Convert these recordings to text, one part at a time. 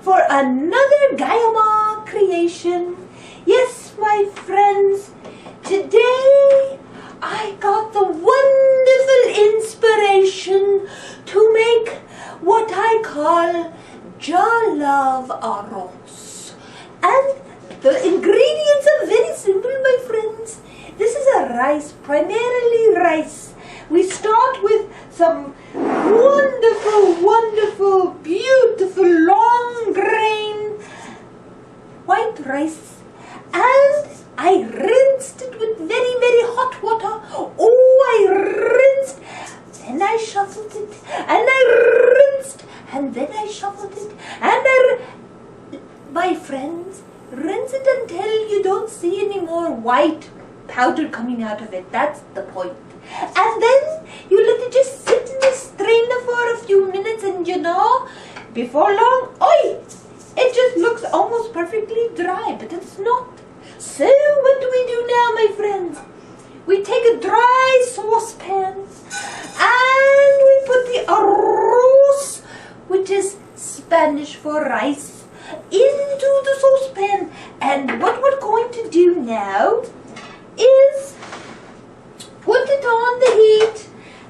for another Gaia Ma creation. Yes, my friends, today I got the wonderful inspiration to make what I call Jah Love Aroz. And the ingredients are very simple, my friends. This is a rice, primarily rice. We start with some wonderful, beautiful, long grain white rice. And I rinsed it with very hot water. Oh, I rinsed. Then I shuffled it. And I rinsed. And then I shuffled it. And my friends, rinse it until you don't see any more white powder coming out of it. That's the point. And then you let it just sit in the strainer for a few minutes, and you know, before long, oi, it just looks almost perfectly dry, but it's not. So what do we do now, my friends? We take a dry saucepan and we put the arroz, which is Spanish for rice, into the saucepan. And what we're going to do now is put it on the heat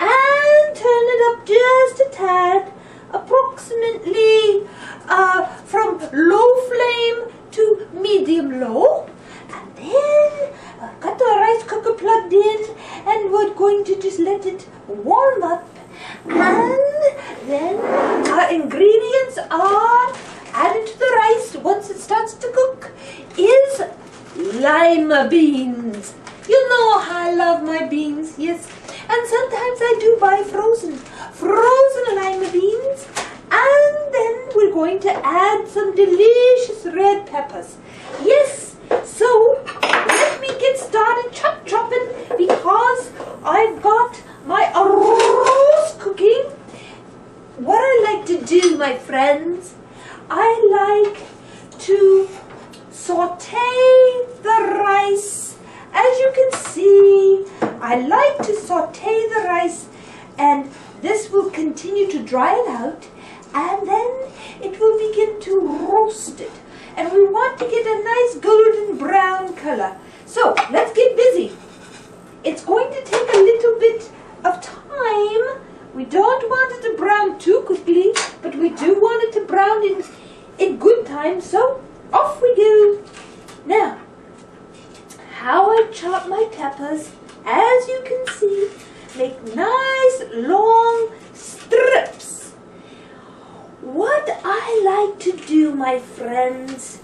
and turn it up just a tad, approximately from low flame to medium low. And then got the rice cooker plugged in, and we're going to just let it warm up. And then our ingredients are added to the rice once it starts to cook is lima beans. You know how I love my beans, yes. And sometimes I do buy frozen lima beans. And then we're going to add some delicious red peppers. Yes, so let me get started chopping, because I've got my arroz cooking. What I like to do, my friends, I like to saute the rice. As you can see, I like to saute the rice, and this will continue to dry it out, and then it will begin to roast it. And we want to get a nice golden brown color. So let's get busy. It's going to take a little bit of time. We don't want it to brown too quickly, but we do want it to brown in good time. So off we go. Now, how I chop my peppers, as you can see, make nice long strips. What I like to do, my friends,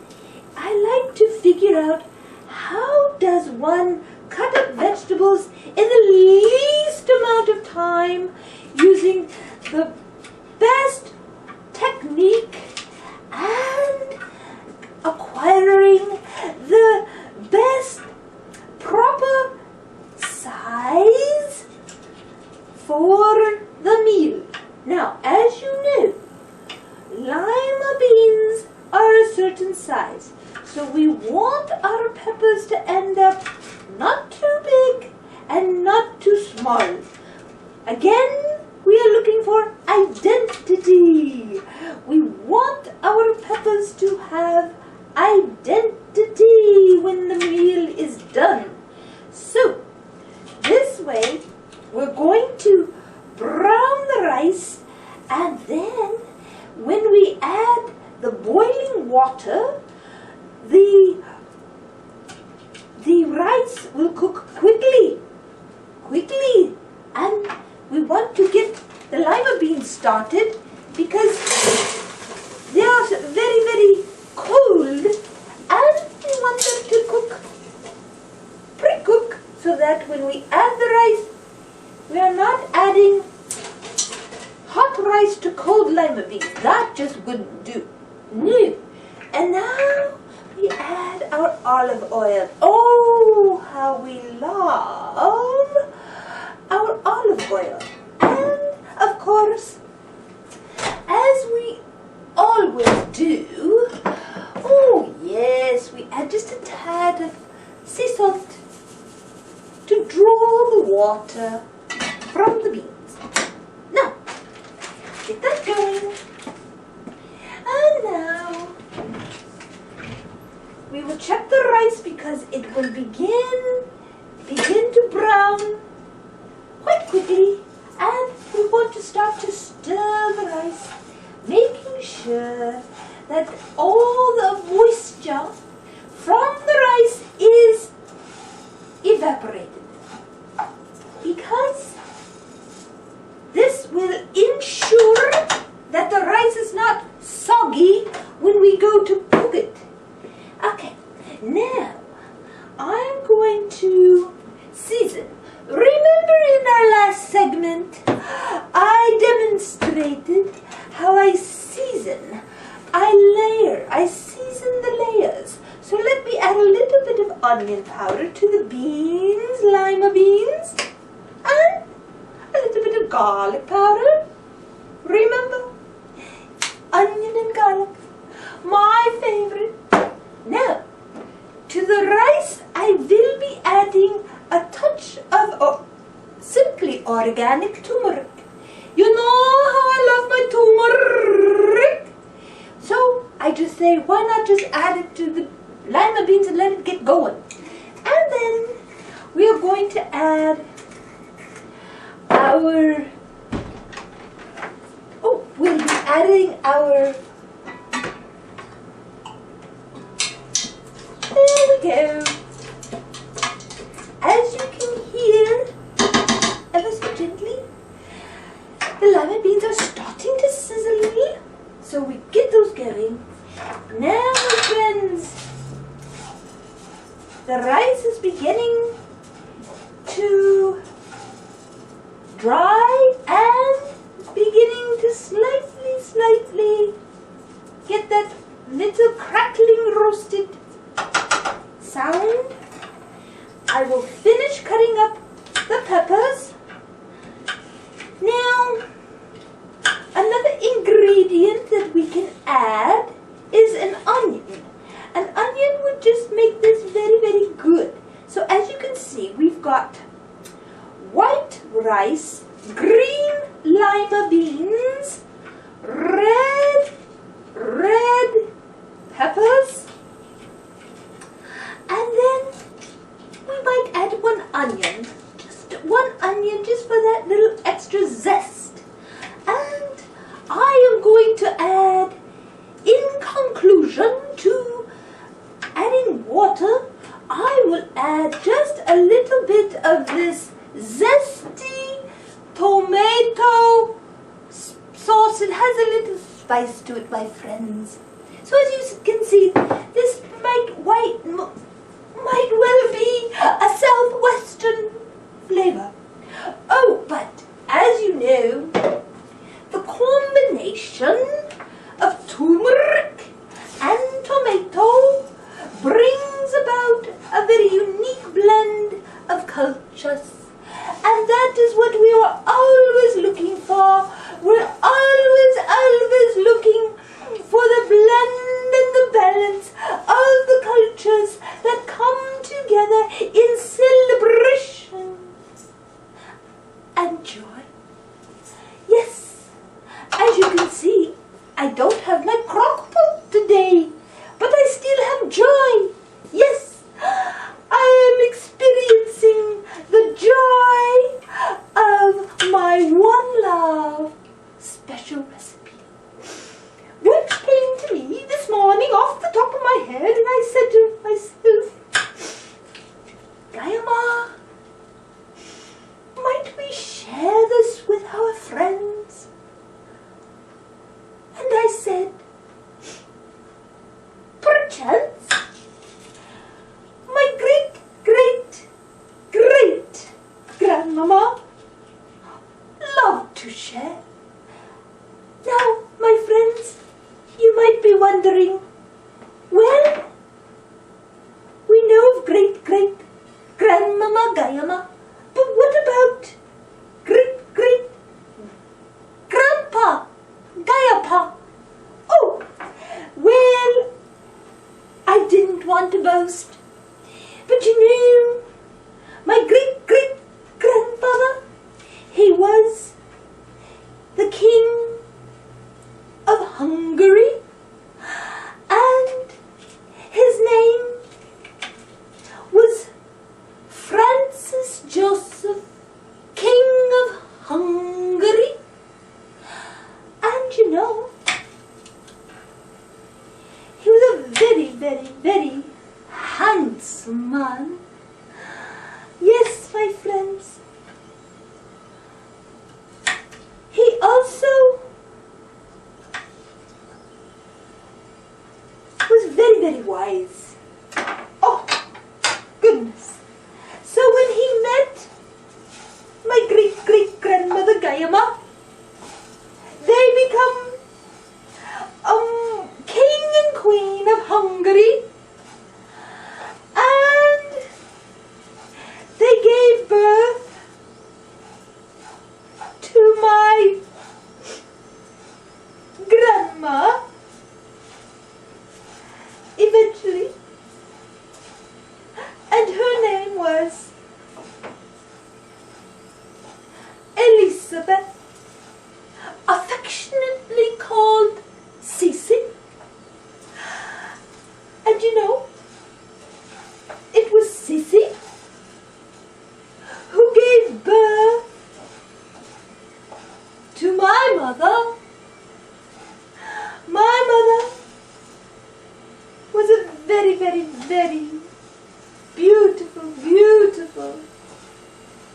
I like to figure out how does one cut up vegetables in the least amount of time using the best technique and acquiring the best proper size for the meal. Now, as you know, lima beans are a certain size, so we want our peppers to end up not too big and not too small. Again, we are looking for identity. We want our peppers to have identity when the meal is done. So, this way, we're going to brown the rice, and then when we add the boiling water, the rice will cook quickly, and we want to get the lima beans started because they are very cold, and we want them to cook, pre-cook, so that when we add the rice, we are not adding hot rice to cold lima beans. That just wouldn't do. No. And now we add our olive oil. Oh, how we love our olive oil. And of course, as we always do, oh yes, we add just a tad of sea salt to draw the water from the beans. Now, get that going. And now we will check the rice because it will begin to brown quite quickly, and we want to start to stir the rice, making sure that all the moisture from the rice is evaporated, because this will ensure that the rice is not soggy when we go to cook it. Okay, now I'm going to season. Remember in our last segment, I demonstrated how I season. I season the layers. So let me add a little bit of onion powder to the beans, lima beans, and a little bit of garlic powder. Remember? Onion and garlic. My favorite. Now, to the rice, I will be adding a touch of simply organic turmeric. You know how I love my turmeric. So I just say, why not just add it to the lima beans and let it get going. And then we are going to add we'll be adding our, there we go. As you can hear, ever so gently, the lima beans are starting to sizzle. So we get those going. Now, my friends, the rice is beginning to dry and beginning to slightly get that little crackling roasted sound. I will finish cutting up the peppers. Now, another ingredient that we can add is an onion. An onion would just make this very, very good. So as you can see, we've got white rice, green lima beans, red peppers, and then we might add one onion, just for that little extra zest. And I am going to add, in conclusion to adding water, I will add just a little bit of this zesty tomato sauce. It has a little spice to it, my friends. So as you can see, this might well be a southwestern flavor. Oh, but as you know, the combination of turmeric and tomato brings about a very unique blend of cultures. And that is what we are always looking for. We're always looking for the blend and the balance of the cultures that come together in celebration and joy. Yes, as you can see, I don't have my crock pot today, but I still have joy. Yes, I am experiencing the joy of my One Love special recipe, which came to me this morning off the top of my head, and I said to myself, Gaia Ma, might we share this with our friends? And I said, perchance, my great-great-great-grandmama loved to share. Now, my friends, you might be wondering, well, we know of great-great-grandmama Gaia Ma, but what about great-great-grandpa Gaia Pa? Oh, well, I didn't want to boast, but you know, my great-great-grandfather, he was the king of Hungary, and his name times. He also was very, very wise. Oh, goodness. So when he met my great-great-grandmother Gaia Ma, they become king and queen of Hungary, and they gave birth to my grandma eventually, and her name was Elizabeth, affectionately called Cece. And you know, it was Cece who gave birth to my mother. My mother was a very, very, very beautiful, beautiful,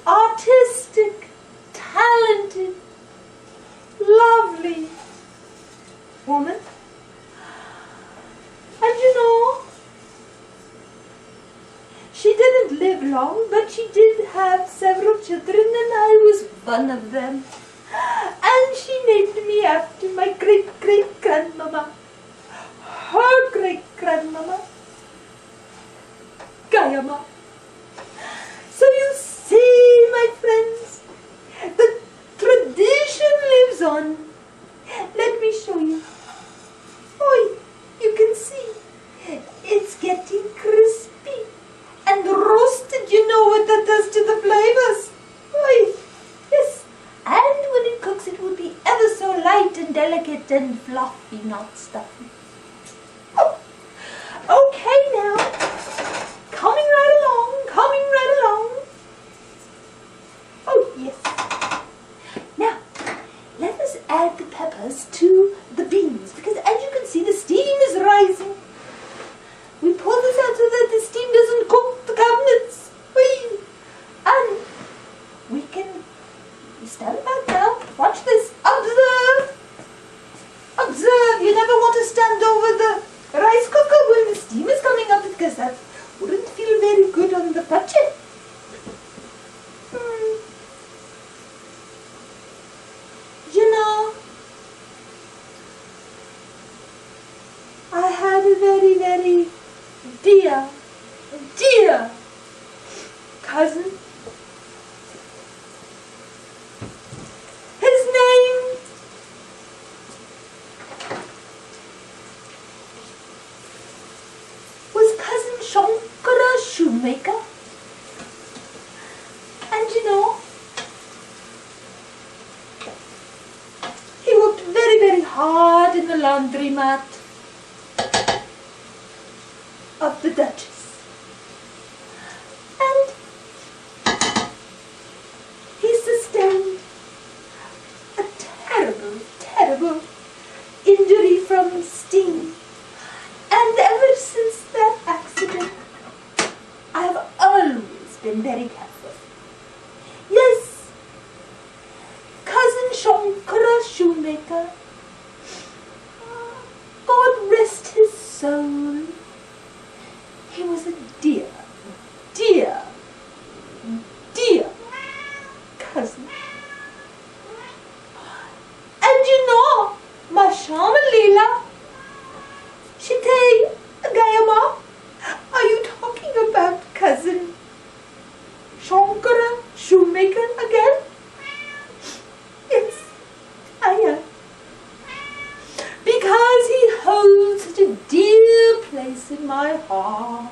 artistic, talented, lovely woman. And you know, she didn't live long, but she did have several children, and I was one of them. And she named me after my great-great-grandmama, her great-grandmama, Gaia Ma. So you see, my friends, the tradition lives on. Let me show you. Oh, you can see it's getting crispy and roasted. You know what that does to the flavors. Oh, yes. And when it cooks, it will be ever so light and delicate and fluffy, not stuffy. Oh, okay now. Coming right along, coming right along. Oh, yes. Now, let us add the peppers to the beans, because as you can see, the steam is rising. We pull this out so that the steam doesn't cook the cabinets. Whee! And we can stand back now. Watch this. Observe. Observe. You never want to stand over the rice cooker when the steam is coming up, because that wouldn't feel very good on the budget. You know, I had a very, very dear cousin. His name was Cousin Shankara Shoemaker. And you know, he worked very, very hard in the laundromat of the Duchess. And he sustained a terrible, terrible injury from steam. And ever since that accident, I have always been very careful. Yes, Cousin Shankara Shoemaker, God rest his soul, he was a dear, dear, dear cousin. And you know, my shaman Lila, she tell Gaia Ma, are you talking about Cousin Shankara Shoemaker again? Yes, I am. Because he holds such a dear place in my heart.